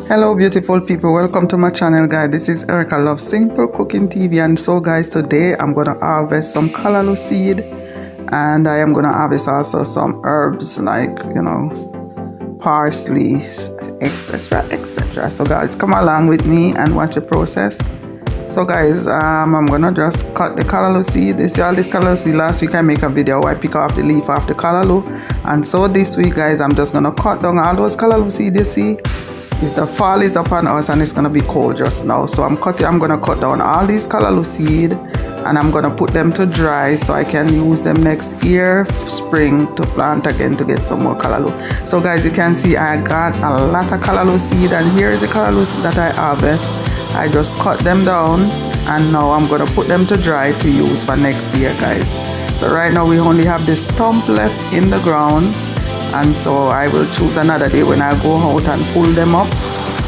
Hello beautiful people, welcome to my channel guys. This is Erica Love Simple Cooking TV, and so guys, today I'm gonna harvest some calaloo seed, and I am gonna harvest also some herbs like parsley, etc. So guys, come along with me and watch the process. So guys, I'm gonna just cut the calaloo seed. You see all this calaloo seed. Last week I make a video where I pick off the leaf of the calaloo, and so this week guys, I'm just gonna cut down all those calaloo seed you see. If the fall is upon us and it's gonna be cold just now, so I'm gonna cut down all these calaloo seed, and I'm gonna put them to dry so I can use them next year spring to plant again to get some more calaloo. So guys, you can see I got a lot of calaloo seed, and here is the calaloo that I harvest. I just cut them down, and now I'm gonna put them to dry to use for next year guys. So right now we only have the stump left in the ground, and so I will choose another day when I go out and pull them up,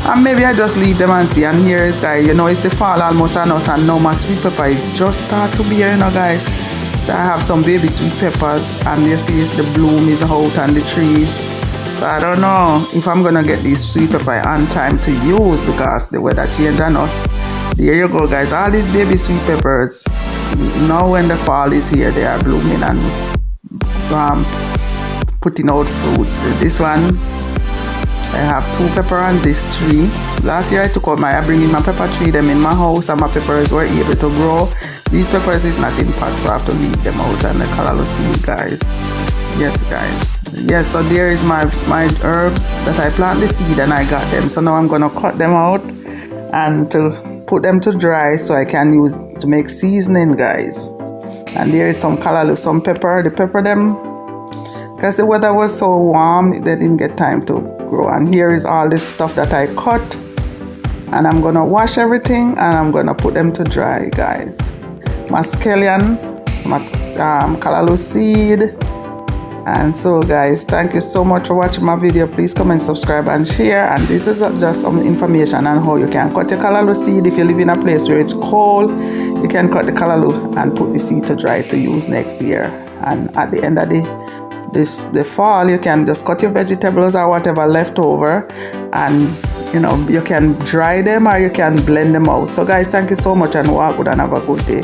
and maybe I just leave them and see. And here guys, it's the fall almost on us, and now my sweet pepper just start to be here guys. So I have some baby sweet peppers, and you see the bloom is out on the trees. So I don't know if I'm gonna get these sweet pepper on time to use because the weather changed on us. There you go guys, all these baby sweet peppers, now when the fall is here, they are blooming and putting out fruits. This one, I have 2 pepper on this tree. Last year I bring in my pepper tree them in my house, and my peppers were able to grow. These peppers is not in pot, so I have to leave them out on the calaloo seed guys. Yes guys, yes, so there is my herbs that I plant the seed and I got them. So now I'm gonna cut them out and to put them to dry so I can use to make seasoning guys. And there is some calaloo, some pepper, the pepper them, because the weather was so warm they didn't get time to grow. And here is all this stuff that I cut, and I'm gonna wash everything and I'm gonna put them to dry guys. My scallion, my calaloo seed. And so guys, thank you so much for watching my video. Please comment, subscribe and share. And this is just some information on how you can cut your calaloo seed. If you live in a place where it's cold, you can cut the calaloo and put the seed to dry to use next year. And at the end of the fall, you can just cut your vegetables or whatever left over, and you can dry them or you can blend them out. So guys, thank you so much, and walk good and have a good day.